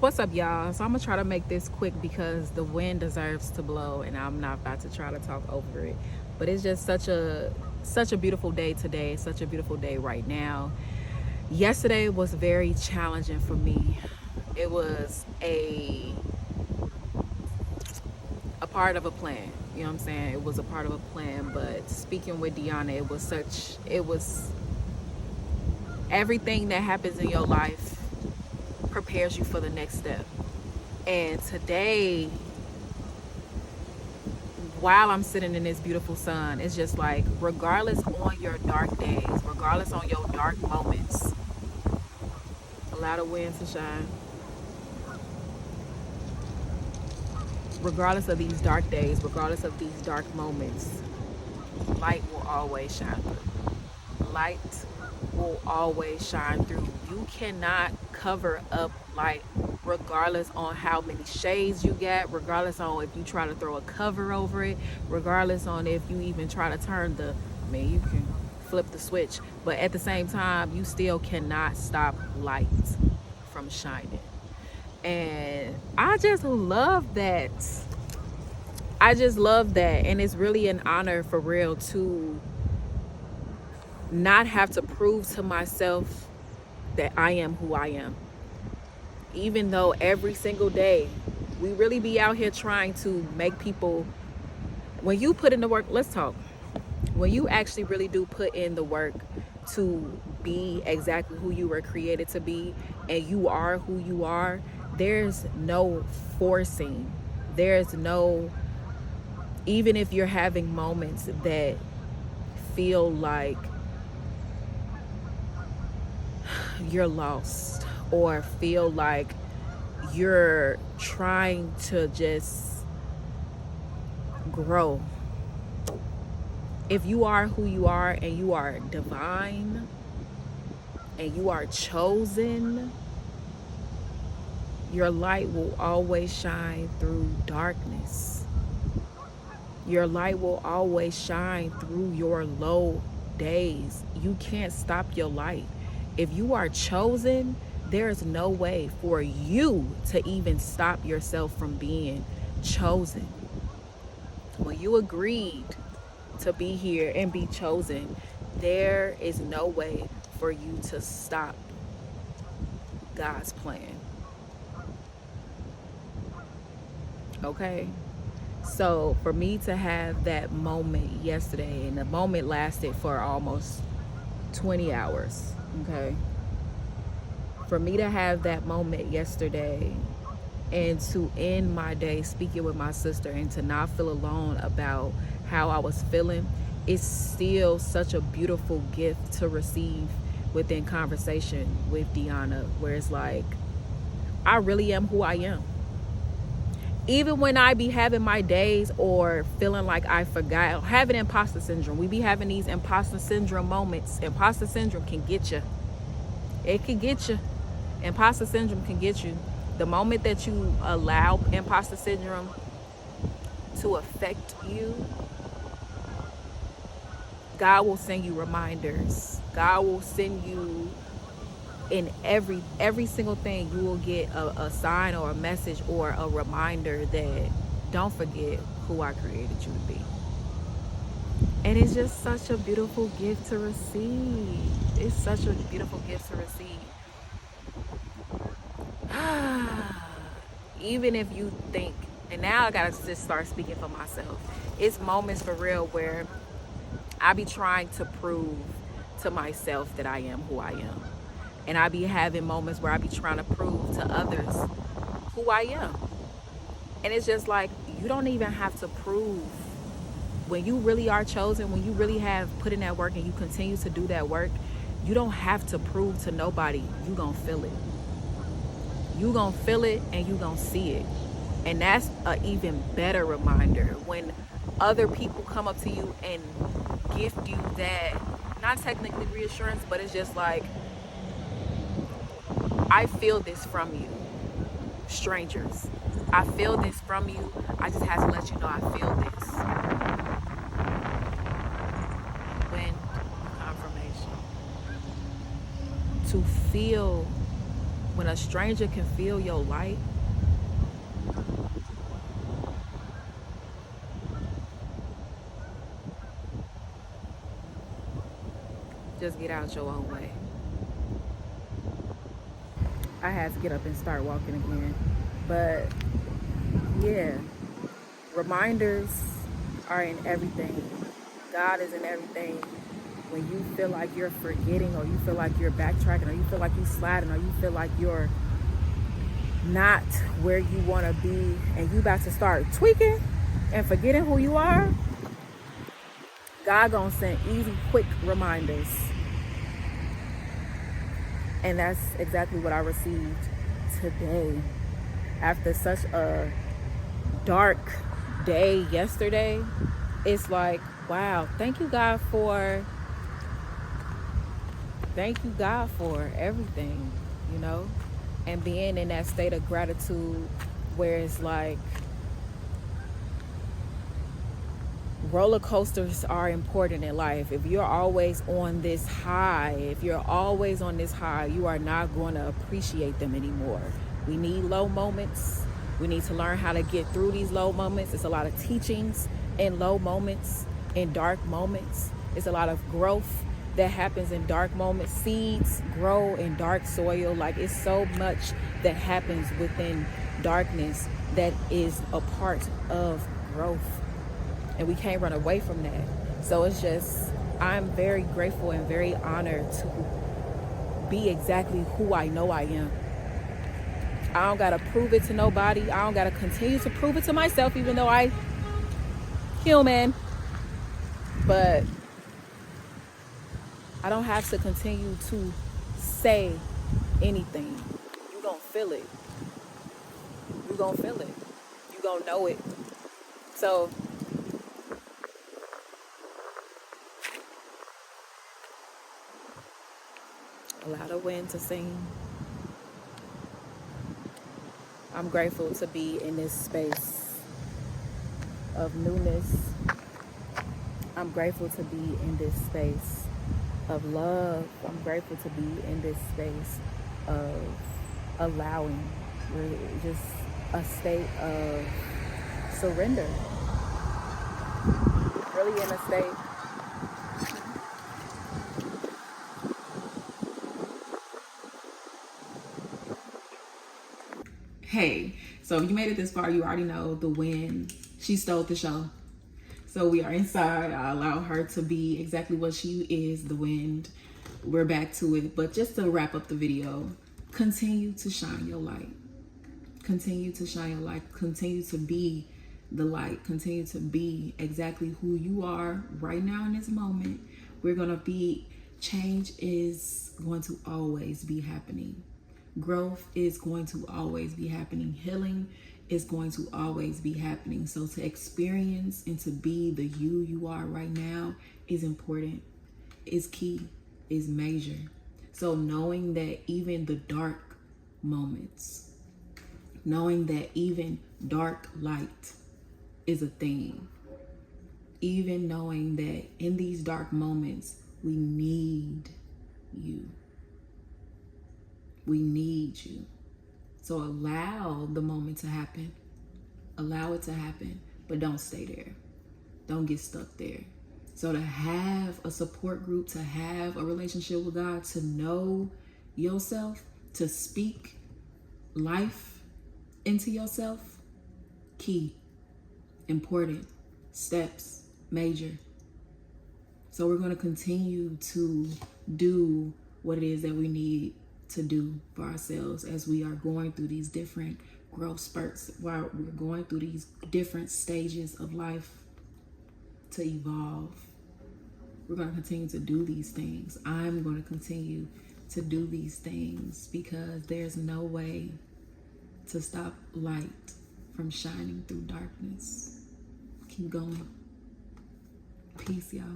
What's up, y'all? So I'm gonna try to make this quick because the wind deserves to blow, and I'm not about to try to talk over it. But it's just such a beautiful day today. Such a beautiful day right now. Yesterday was very challenging for me. It was a part of a plan. You know what I'm saying? It was a part of a plan. But speaking with Deanna, it was everything that happens in your life prepares you for the next step. And today, while I'm sitting in this beautiful sun, it's just like, regardless on your dark days, regardless on your dark moments, allow the wind to shine. Regardless of these dark days, regardless of these dark moments, light will always shine through. Light will always shine through. You cannot cover up light, regardless on how many shades you get, regardless on if you try to throw a cover over it, regardless on if you even try to turn you can flip the switch, but at the same time, you still cannot stop light from shining. And I just love that. I just love that. And it's really an honor for real to not have to prove to myself that I am who I am. Even though every single day we really be out here trying to make people, when you put in the work, let's talk. When you actually really do put in the work to be exactly who you were created to be, and you are who you are, there's no forcing. There's no, even if you're having moments that feel like you're lost or feel like you're trying to just grow. If you are who you are and you are divine and you are chosen, your light will always shine through darkness. Your light will always shine through your low days. You can't stop your light. If you are chosen, there is no way for you to even stop yourself from being chosen. When you agreed to be here and be chosen, there is no way for you to stop God's plan. Okay? So for me to have that moment yesterday, and the moment lasted for almost 20 hours, okay? For me to have that moment yesterday and to end my day speaking with my sister and to not feel alone about how I was feeling, is still such a beautiful gift to receive within conversation with Deanna, where it's like, I really am who I am. Even when I be having my days or feeling like I forgot, having imposter syndrome, we be having these imposter syndrome moments. Imposter syndrome can get you. It can get you. Imposter syndrome can get you. The moment that you allow imposter syndrome to affect you, God will send you reminders. God will send you, in every single thing, you will get a sign or a message or a reminder that don't forget who I created you to be. And it's just such a beautiful gift to receive. It's such a beautiful gift to receive. Even if you think, and now I gotta just start speaking for myself, it's moments for real where I be trying to prove to myself that I am who I am. And I be having moments where I be trying to prove to others who I am. And it's just like, you don't even have to prove. When you really are chosen, when you really have put in that work and you continue to do that work, you don't have to prove to nobody. You gonna feel it. You gonna feel it and you gonna see it. And that's an even better reminder when other people come up to you and gift you that, not technically reassurance, but it's just like, I feel this from you, strangers. I feel this from you. I just have to let you know I feel this. When confirmation. To feel when a stranger can feel your light, just get out your own way. I had to get up and start walking again. But yeah, reminders are in everything. God is in everything. When you feel like you're forgetting, or you feel like you're backtracking, or you feel like you're sliding, or you feel like you're not where you want to be, and you about to start tweaking and forgetting who you are, God gonna send easy, quick reminders. And that's exactly what I received today. After such a dark day yesterday, it's like, wow, thank you God for everything, you know? And being in that state of gratitude where it's like, roller coasters are important in life. If you're always on this high, you are not going to appreciate them anymore. We need low moments. We need to learn how to get through these low moments. It's a lot of teachings in low moments, in dark moments. It's a lot of growth that happens in dark moments. Seeds grow in dark soil. Like, it's so much that happens within darkness that is a part of growth. And we can't run away from that. So it's just, I'm very grateful and very honored to be exactly who I know I am. I don't gotta prove it to nobody. I don't gotta continue to prove it to myself, even though I human. But I don't have to continue to say anything. You gonna feel it. You gonna feel it. You gonna know it. So allow the wind to sing. I'm grateful to be in this space of newness. I'm grateful to be in this space of love. I'm grateful to be in this space of allowing, really just a state of surrender. Really in a state. Hey, so if you made it this far, you already know the wind. She stole the show. So we are inside. I allow her to be exactly what she is, the wind. We're back to it. But just to wrap up the video, continue to shine your light. Continue to shine your light. Continue to be the light. Continue to be exactly who you are right now in this moment. Change is going to always be happening. Growth is going to always be happening. Healing is going to always be happening. So to experience and to be the you are right now is important, is key, is major. So knowing that even the dark moments, knowing that even dark light is a thing, even knowing that in these dark moments, we need you. We need you. So allow the moment to happen. Allow it to happen, but don't stay there. Don't get stuck there. So to have a support group, to have a relationship with God, to know yourself, to speak life into yourself, key, important, steps, major. So we're going to continue to do what it is that we need to do for ourselves as we are going through these different growth spurts, while we're going through these different stages of life to evolve. We're going to continue to do these things. I'm going to continue to do these things because there's no way to stop light from shining through darkness. Keep going. Peace, y'all.